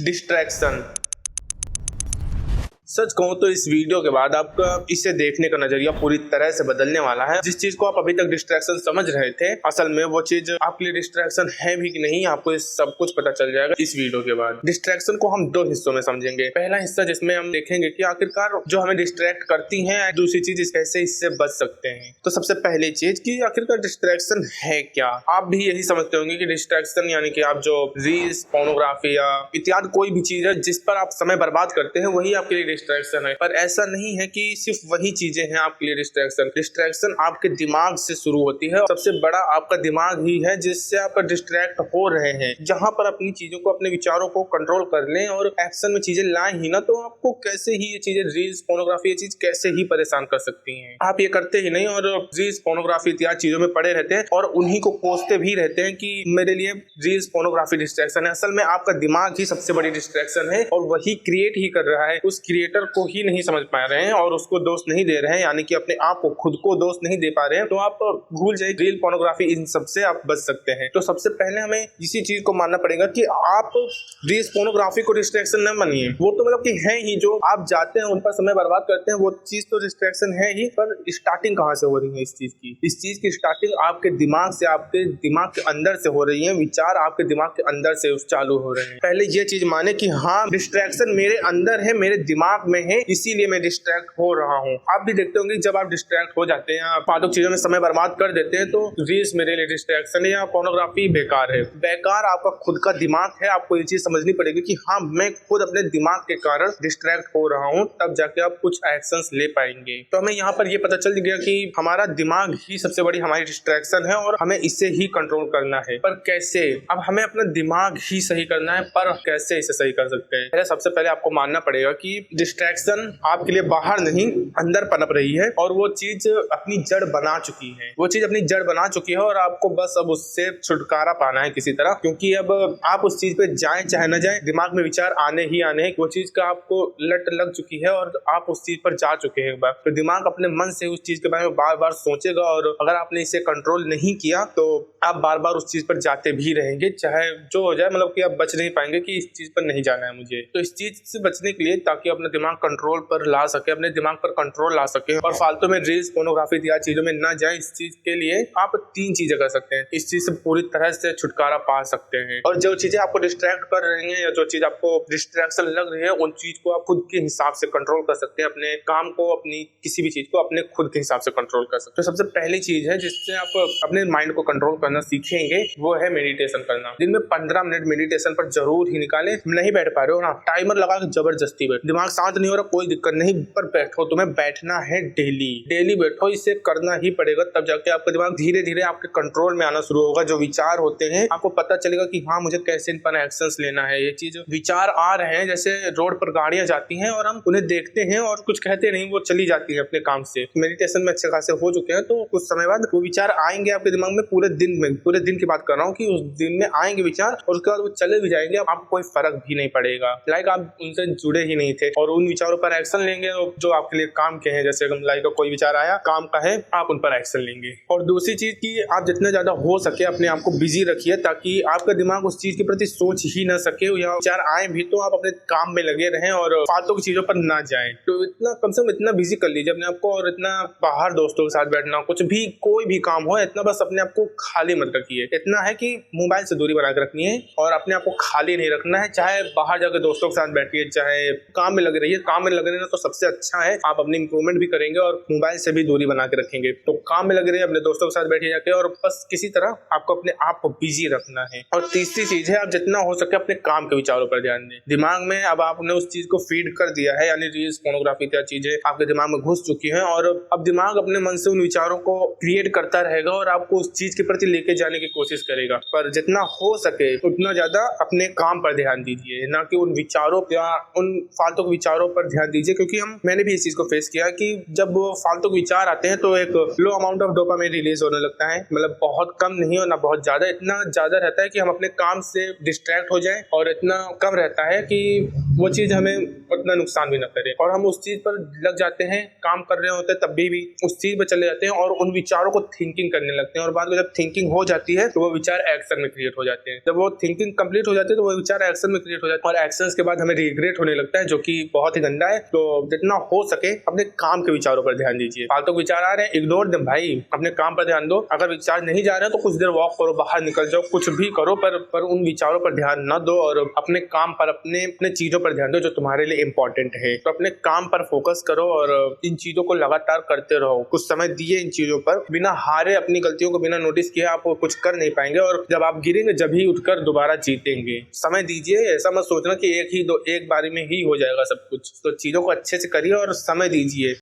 Distraction. सच कहूं तो इस वीडियो के बाद आपका इसे देखने का नजरिया पूरी तरह से बदलने वाला है। जिस चीज को आप अभी तक डिस्ट्रैक्शन समझ रहे थे, असल में वो चीज आपके लिए डिस्ट्रैक्शन है भी कि नहीं, आपको इस सब कुछ पता चल जाएगा इस वीडियो के बाद। डिस्ट्रैक्शन को हम दो हिस्सों में समझेंगे। पहला हिस्सा जिसमें हम देखेंगे कि आखिरकार जो हमें डिस्ट्रैक्ट करती है, दूसरी चीज कैसे इससे बच सकते हैं। तो सबसे पहली चीज कि आखिरकार डिस्ट्रैक्शन है क्या। आप भी यही समझते होंगे कि डिस्ट्रैक्शन यानी कि आप जो रील्स, पोर्नोग्राफी या इत्यादि कोई भी चीज है जिस पर आप समय बर्बाद करते हैं, वही आपके लिए डिस्ट्रैक्शन है। पर ऐसा नहीं है कि सिर्फ वही चीजें हैं आपके लिए डिस्ट्रैक्शन। डिस्ट्रैक्शन आपके दिमाग से शुरू होती है। सबसे बड़ा आपका दिमाग ही है जिससे आप डिस्ट्रैक्ट हो रहे हैं। जहां पर अपनी चीजों को, अपने विचारों को कंट्रोल कर लें और एक्शन में चीजें लाएं ही ना, तो आपको कैसे ही ये चीजें, रील्स, पोर्नोग्राफी, ये चीज कैसे ही परेशान कर सकती हैं। आप ये करते ही नहीं और रील्स, पोर्नोग्राफी इत्यादि चीजों में पड़े रहते हैं और उन्हीं को कोसते भी रहते हैं कि मेरे लिए रील्स, पोर्नोग्राफी डिस्ट्रैक्शन है। असल में आपका दिमाग ही सबसे बड़ी डिस्ट्रैक्शन है और वही क्रिएट ही कर रहा है। उस क्रिएटर को ही नहीं समझ पा रहे हैं और उसको दोष नहीं दे रहे हैं, यानी कि अपने आप को, खुद को दोष नहीं दे पा रहे हैं। तो आप भूल जाइए, रील, पोर्नोग्राफी, इन सब से आप बच सकते हैं। तो सबसे पहले हमें इसी चीज को मानना पड़ेगा कि आप रील्स, पोर्नोग्राफी को डिस्ट्रैक्शन न मानिए। वो तो मतलब कि है ही, जो आप जाते हैं उन पर समय बर्बाद करते हैं, वो चीज तो डिस्ट्रैक्शन है ही। पर स्टार्टिंग कहाँ से हो रही है इस चीज की? इस चीज की स्टार्टिंग आपके दिमाग से, आपके दिमाग के अंदर से हो रही है। विचार आपके दिमाग के अंदर से चालू हो रहे हैं। पहले ये चीज माने कि हाँ, डिस्ट्रैक्शन मेरे अंदर है, मेरे दिमाग में है, इसीलिए मैं डिस्ट्रैक्ट हो रहा हूँ। आप भी देखते होंगे जब आप डिस्ट्रैक्ट हो जाते हैं, आप फालतू चीजों में समय बर्बाद कर देते हैं, तो रील्स मेरे लिए डिस्ट्रैक्शन है या पोर्नोग्राफी बेकार है। बेकार आपका खुद का दिमाग है। आपको ये चीज समझनी पड़ेगी कि हाँ, मैं खुद अपने दिमाग के कारण डिस्ट्रैक्ट हो रहा हूँ, तब जाके आप कुछ एक्शंस ले पाएंगे। तो हमें यहाँ पर ये पता चल गया कि हमारा दिमाग ही सबसे बड़ी हमारी डिस्ट्रैक्शन है और हमें इसे ही कंट्रोल करना है। पर कैसे? अब हमें अपना दिमाग ही सही करना है, पर कैसे इसे सही कर सकते हैं? पहले सबसे पहले आपको मानना पड़ेगा कि डिस्ट्रैक्शन आपके लिए बाहर नहीं, अंदर पनप रही है और वो चीज अपनी जड़ बना चुकी है। वो चीज अपनी जड़ बना चुकी है और आपको बस अब उससे छुटकारा पाना है किसी तरह, क्योंकि अब आप उस चीज पे जाए चाहे न जाए, दिमाग में विचार आने ही आने हैं। वो चीज का आपको लट लग चुकी है और आप उस चीज पर जा चुके हैं एक बार। तो दिमाग अपने मन से उस चीज के बारे में बार बार सोचेगा और अगर आपने इसे कंट्रोल नहीं किया तो आप बार बार उस चीज पर जाते भी रहेंगे, चाहे जो हो जाए। मतलब कि आप बच नहीं पाएंगे कि इस चीज पर नहीं जाना है मुझे। तो इस चीज से बचने के लिए, ताकि अपना दिमाग कंट्रोल पर ला सके, अपने दिमाग पर कंट्रोल ला सके और फालतू में रील्स, पोर्नोग्राफी इत्यादि चीजों में ना जाए, इस चीज के लिए आप तीन चीजें कर सकते हैं। इस चीज से पूरी तरह से छुटकारा पा सकते हैं। और जो चीजें आपको डिस्ट्रैक्ट कर रही हैं या जो चीज आपको डिस्ट्रैक्शन लग रही है, उन चीज को आप खुद के हिसाब से कंट्रोल कर सकते हैं। अपने काम को, अपनी किसी भी चीज को अपने खुद के हिसाब से कंट्रोल कर सकते हैं। तो सबसे पहली चीज है जिससे आप अपने माइंड को कंट्रोल करना सीखेंगे, वो है मेडिटेशन करना। दिन में 15 मिनट मेडिटेशन पर जरूर ही निकालें। नहीं बैठ पा रहे हो ना, टाइमर लगा के जबरदस्ती बैठ। दिमाग शांत नहीं हो रहा, कोई दिक्कत नहीं, पर बैठो। तुम्हें बैठना है डेली बैठो। इसे करना ही पड़ेगा, तब जाके आपका दिमाग धीरे धीरे आपके कंट्रोल में आना शुरू होगा। जो विचार होते हैं, आपको पता चलेगा कि हाँ, मुझे कैसे इन पर एक्शंस लेना है। ये चीज, विचार आ रहे हैं, जैसे रोड पर गाड़ियां जाती हैं और हम उन्हें देखते हैं और कुछ कहते नहीं, वो चली जाती है अपने काम से। मेडिटेशन में अच्छे खासे हो चुके हैं तो कुछ समय बाद वो विचार आएंगे आपके दिमाग में। पूरे दिन की बात कर रहा हूँ कि उस दिन में आएंगे विचार और उसके बाद वो चले भी जाएंगे। आपको कोई फर्क भी नहीं पड़ेगा, लाइक आप उनसे जुड़े ही नहीं थे। और उन विचारों पर एक्शन लेंगे जो आपके लिए काम के हैं। जैसे लाइक कोई विचार आया, काम का है, आप उन पर एक्शन लेंगे। और दूसरी चीज की, आप जितना ज्यादा हो सके अपने आप को बिजी रखिए, ताकि आपका दिमाग उस चीज के प्रति सोच ही ना सके, या विचार आए भी तो आप अपने काम में लगे रहें और फालतू की चीजों पर ना जाएं। तो इतना, कम से कम इतना बिजी कर लीजिए अपने आप को। और इतना बाहर दोस्तों के साथ बैठना, कुछ भी, कोई भी काम हो, इतना बस अपने आप को खाली मत रखिए। इतना है कि मोबाइल से दूरी बना के रखनी है और अपने आप को खाली नहीं रखना है। चाहे बाहर जाकर दोस्तों के साथ बैठिए, चाहे काम में लगे रहिए। काम में लगे रहना तो सबसे अच्छा है, आप अपनी इंप्रूवमेंट भी करेंगे और मोबाइल से भी दूरी बना के रखेंगे। तो काम में लगे रहिए, अपने दोस्तों के साथ बैठिए जाके, और बस किसी तरह आपको अपने आप को बिजी रखना है। और तीसरी चीज है, आप जितना हो सके अपने काम के विचारों पर ध्यान दें। दिमाग में अब आपने उस चीज को फीड कर दिया है, यानी रील्स, पोर्नोग्राफी इत्यादि चीजें आपके दिमाग में घुस चुकी हैं और अब दिमाग अपने मन से उन विचारों को क्रिएट करता रहेगा और आपको उस चीज के प्रति लेके जाने की कोशिश करेगा। पर जितना हो सके उतना ज्यादा अपने काम पर ध्यान दीजिए, ना कि उन विचारों या उन फालतू के विचारों पर ध्यान दीजिए। क्योंकि मैंने भी इस चीज को फेस किया कि जब फालतू के विचार आते हैं तो एक लो अमाउंट ऑफ डोपामाइन रिलीज होने लगता है। मतलब बहुत कम नहीं और ना बहुत ज्यादा, इतना ज्यादा रहता है कि हम अपने काम से डिस्ट्रैक्ट हो जाएं और इतना कम रहता है कि वो चीज हमें उतना नुकसान भी ना करे और हम उस चीज पर लग जाते हैं, काम कर रहे होते हैं तब भी उस चीज पर चले जाते हैं और उन विचारों को थिंकिंग करने लगते हैं और बाद में जब थिंकिंग हो जाती है तो वो विचार एक्शन में क्रिएट हो जाते हैं। जब वो थिंकिंग कंप्लीट हो जाती है तो वो विचार एक्शन में क्रिएट हो जाते हैं और एक्शन के बाद हमें रिग्रेट होने लगता है, जो कि बहुत ही गंदा है। तो जितना हो सके अपने काम के विचारों पर ध्यान दीजिए। फालतू विचार आ रहे हैं, इग्नोर दें भाई, अपने काम पर ध्यान दो। अगर विचार नहीं जा रहे हैं तो कुछ देर वॉक करो, बाहर निकल जाओ, कुछ भी करो, पर उन विचारों पर ध्यान न दो और अपने काम पर, अपने चीजों पर ध्यान दो जो तुम्हारे लिए इंपॉर्टेंट है। तो अपने काम पर फोकस करो और इन चीजों को लगातार करते रहो। कुछ समय दिए इन चीजों पर, बिना हारे, अपनी गलतियों को बिना नोटिस किए आप कुछ कर नहीं पाएंगे और जब आप गिरेंगे जब ही उठकर दोबारा जीतेंगे। समय दीजिए, ऐसा मत सोचना कि एक बारी में ही हो जाएगा सब कुछ। तो चीजों को अच्छे से करिए और समय दीजिए।